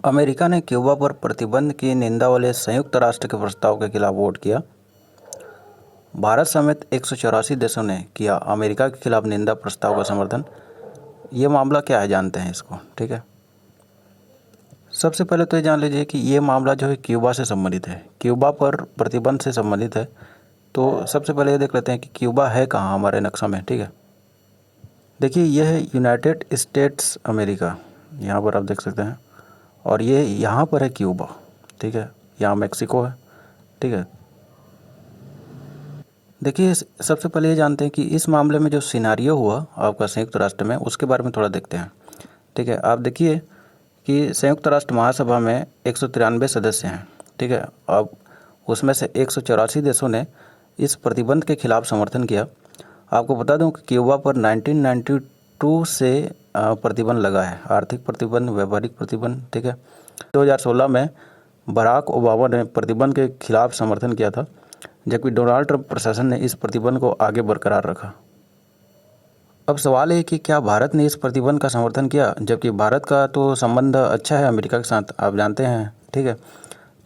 America ने Cuba पर प्रतिबंध की निंदा वाले संयुक्त राष्ट्र के प्रस्ताव के खिलाफ वोट किया। भारत समेत 184 देशों ने किया अमेरिका के खिलाफ निंदा प्रस्ताव का समर्थन। ये मामला क्या है जानते हैं इसको, ठीक है। सबसे पहले तो ये जान लीजिए कि ये मामला जो है क्यूबा से संबंधित है, क्यूबा पर प्रतिबंध से संबंधित है। तो सबसे पहले ये देख लेते हैं कि क्यूबा है कहाँ हमारे नक्शा में, ठीक है। देखिए यह है यूनाइटेड स्टेट्स अमेरिका, यहाँ पर आप देख सकते हैं, और ये यहाँ पर है क्यूबा, ठीक है। यहाँ मैक्सिको है, ठीक है। देखिए सबसे पहले ये जानते हैं कि इस मामले में जो सिनारियो हुआ आपका संयुक्त राष्ट्र में, उसके बारे में थोड़ा देखते हैं, ठीक है। आप देखिए कि संयुक्त राष्ट्र महासभा में 193 सदस्य हैं, ठीक है। अब उसमें से 184 देशों ने इस प्रतिबंध के खिलाफ समर्थन किया। आपको बता दूं कि क्यूबा पर 1992 से प्रतिबंध लगा है, आर्थिक प्रतिबंध, व्यापारिक प्रतिबंध, ठीक है। 2016 में बराक ओबामा ने प्रतिबंध के खिलाफ समर्थन किया था, जबकि डोनाल्ड ट्रंप प्रशासन ने इस प्रतिबंध को आगे बरकरार रखा। अब सवाल है कि क्या भारत ने इस प्रतिबंध का समर्थन किया, जबकि भारत का तो संबंध अच्छा है अमेरिका के साथ, आप जानते हैं, ठीक है।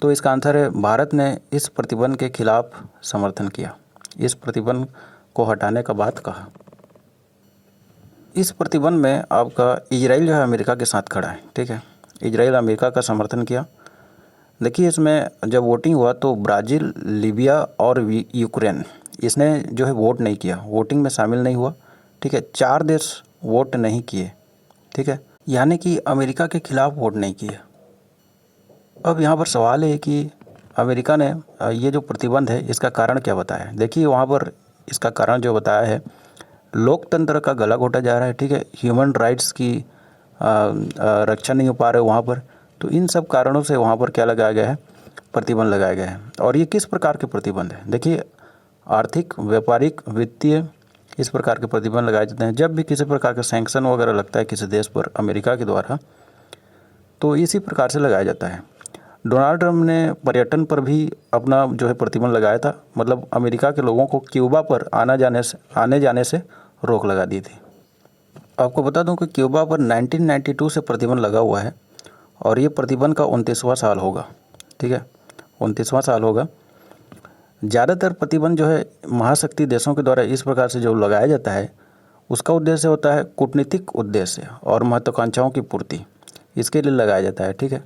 तो इसका आंसर है भारत ने इस प्रतिबंध के खिलाफ समर्थन किया, इस प्रतिबंध को हटाने का बात कहा। इस प्रतिबंध में आपका इजराइल जो है अमेरिका के साथ खड़ा है, ठीक है। इजराइल अमेरिका का समर्थन किया। देखिए इसमें जब वोटिंग हुआ तो ब्राज़ील, लीबिया और यूक्रेन, इसने जो है वोट नहीं किया, वोटिंग में शामिल नहीं हुआ, ठीक है। 4 देश वोट नहीं किए, ठीक है, यानी कि अमेरिका के खिलाफ वोट नहीं किए। अब यहाँ पर सवाल है कि अमेरिका ने ये जो प्रतिबंध है इसका कारण क्या बताया है। देखिए वहाँ पर इसका कारण जो बताया है, लोकतंत्र का गला घोटा जा रहा है, ठीक है। ह्यूमन राइट्स की रक्षा नहीं हो पा रहे वहाँ पर। तो इन सब कारणों से वहाँ पर क्या लगाया गया है, प्रतिबंध लगाया गया है। और ये किस प्रकार के प्रतिबंध है, देखिए आर्थिक, व्यापारिक, वित्तीय, इस प्रकार के प्रतिबंध लगाए जाते हैं। जब भी किसी प्रकार का सैंक्शन वगैरह लगता है किसी देश पर अमेरिका के द्वारा, तो इसी प्रकार से लगाया जाता है। डोनाल्ड ट्रंप ने पर्यटन पर भी अपना जो है प्रतिबंध लगाया था, मतलब अमेरिका के लोगों को क्यूबा पर आने जाने से रोक लगा दी थी। आपको बता दूं कि क्यूबा पर 1992 से प्रतिबंध लगा हुआ है और ये प्रतिबंध का 29वां साल होगा, ठीक है, 29वां साल होगा। ज़्यादातर प्रतिबंध जो है महाशक्ति देशों के द्वारा इस प्रकार से जो लगाया जाता है, उसका उद्देश्य होता है कूटनीतिक उद्देश्य और महत्वाकांक्षाओं की पूर्ति, इसके लिए लगाया जाता है, ठीक है।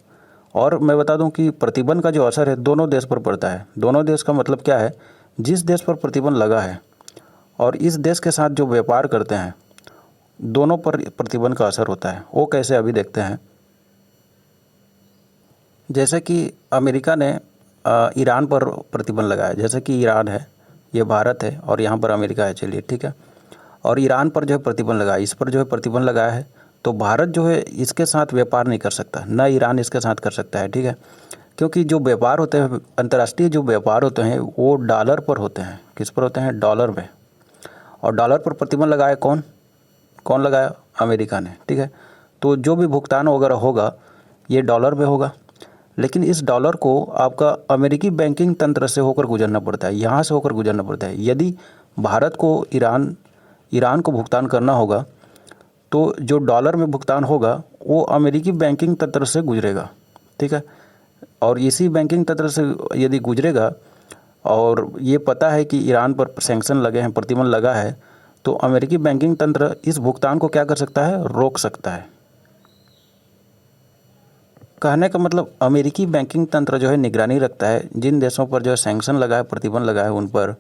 और मैं बता दूं कि प्रतिबंध का जो असर है दोनों देश पर पड़ता है। दोनों देश का मतलब क्या है, जिस देश पर प्रतिबंध लगा है और इस देश के साथ जो व्यापार करते हैं, दोनों पर प्रतिबंध का असर होता है। वो कैसे, अभी देखते हैं। जैसे कि अमेरिका ने ईरान पर प्रतिबंध लगाया, जैसे कि ईरान है, ये भारत है और यहाँ पर अमेरिका है, चलिए ठीक है। और ईरान पर जो है प्रतिबंध लगाया, इस पर जो है प्रतिबंध लगाया है, तो भारत जो है इसके साथ व्यापार नहीं कर सकता, ना ईरान इसके साथ कर सकता है, ठीक है। क्योंकि जो व्यापार होते हैं, अंतर्राष्ट्रीय जो व्यापार होते हैं, वो डॉलर पर होते हैं। किस पर होते हैं, डॉलर में। और डॉलर पर प्रतिबंध लगाया कौन लगाया, अमेरिका ने, ठीक है। तो जो भी भुगतान वगैरह होगा ये डॉलर में होगा, लेकिन इस डॉलर को आपका अमेरिकी बैंकिंग तंत्र से होकर गुजरना पड़ता है, यहाँ से होकर गुजरना पड़ता है। यदि भारत को ईरान को भुगतान करना होगा तो जो डॉलर में भुगतान होगा वो अमेरिकी बैंकिंग तंत्र से गुजरेगा, ठीक है। और इसी बैंकिंग तंत्र से यदि गुजरेगा और ये पता है कि ईरान पर सैंक्शन लगे हैं, प्रतिबंध लगा है, तो अमेरिकी बैंकिंग तंत्र इस भुगतान को क्या कर सकता है, रोक सकता है। कहने का मतलब अमेरिकी बैंकिंग तंत्र जो है निगरानी रखता है जिन देशों पर जो है सैंक्शन लगा है, प्रतिबंध लगा है उन पर,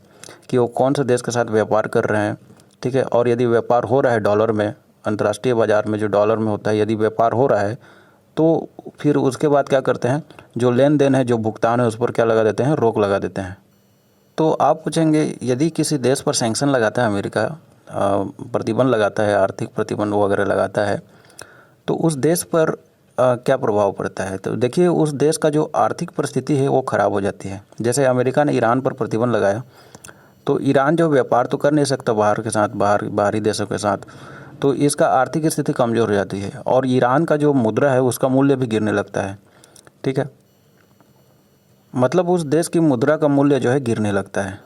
कि वो कौन से देश के साथ व्यापार कर रहे हैं, ठीक है। और यदि व्यापार हो रहा है डॉलर में, अंतर्राष्ट्रीय बाजार में जो डॉलर में होता है, यदि व्यापार हो रहा है तो फिर उसके बाद क्या करते हैं, जो लेन देन है, जो भुगतान है, उस पर क्या लगा देते हैं, रोक लगा देते हैं। तो आप पूछेंगे यदि किसी देश पर सैंक्शन लगाता है अमेरिका, प्रतिबंध लगाता है, आर्थिक प्रतिबंध वगैरह लगाता है, तो उस देश पर क्या प्रभाव पड़ता है। तो देखिए उस देश का जो आर्थिक परिस्थिति है वो ख़राब हो जाती है। जैसे अमेरिका ने ईरान पर प्रतिबंध लगाया, तो ईरान जो व्यापार तो कर नहीं सकता बाहर के साथ, बाहरी देशों के साथ, तो इसका आर्थिक स्थिति कमज़ोर हो जाती है और ईरान का जो मुद्रा है उसका मूल्य भी गिरने लगता है, ठीक है। मतलब उस देश की मुद्रा का मूल्य जो है गिरने लगता है।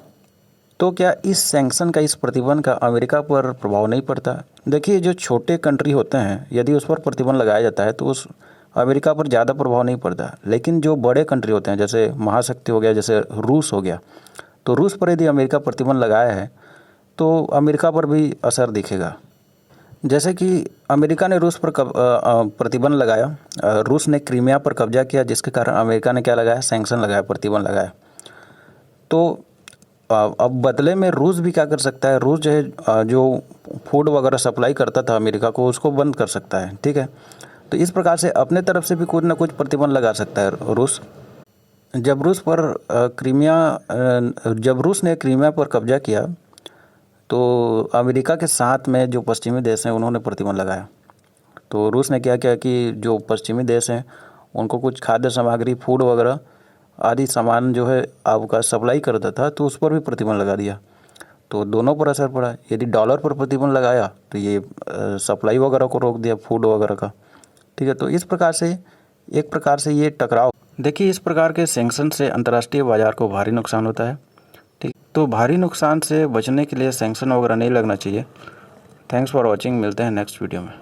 तो क्या इस सैंक्शन का, इस प्रतिबंध का अमेरिका पर प्रभाव नहीं पड़ता। देखिए जो छोटे कंट्री होते हैं, यदि उस पर प्रतिबंध लगाया जाता है तो उस अमेरिका पर ज़्यादा प्रभाव नहीं पड़ता। लेकिन जो बड़े कंट्री होते हैं, जैसे महाशक्ति हो गया, जैसे रूस हो गया, तो रूस पर यदि अमेरिका प्रतिबंध लगाया है तो अमेरिका पर भी असर दिखेगा। जैसे कि अमेरिका ने रूस पर प्रतिबंध लगाया, रूस ने क्रीमिया पर कब्जा किया, जिसके कारण अमेरिका ने क्या लगाया, सैंक्शन लगाया, प्रतिबंध लगाया। तो अब बदले में रूस भी क्या कर सकता है, रूस जो है जो फूड वगैरह सप्लाई करता था अमेरिका को, उसको बंद कर सकता है, ठीक है। तो इस प्रकार से अपने तरफ से भी कुछ ना कुछ प्रतिबंध लगा सकता है रूस। जब रूस ने क्रीमिया पर कब्जा किया तो अमेरिका के साथ में जो पश्चिमी देश हैं उन्होंने प्रतिबंध लगाया। तो रूस ने क्या किया कि जो पश्चिमी देश हैं उनको कुछ खाद्य सामग्री, फूड वगैरह आदि सामान जो है आपका सप्लाई करता था, तो उस पर भी प्रतिबंध लगा दिया। तो दोनों पर असर पड़ा। यदि डॉलर पर प्रतिबंध लगाया तो ये सप्लाई वगैरह को रोक दिया, फूड वगैरह का, ठीक है। तो इस प्रकार से एक प्रकार से ये टकराव, देखिए इस प्रकार के सैंक्शन से अंतर्राष्ट्रीय बाजार को भारी नुकसान होता है, ठीक। तो भारी नुकसान से बचने के लिए सैंक्शन वगैरह नहीं लगना चाहिए। थैंक्स फॉर वॉचिंग, मिलते हैं नेक्स्ट वीडियो में।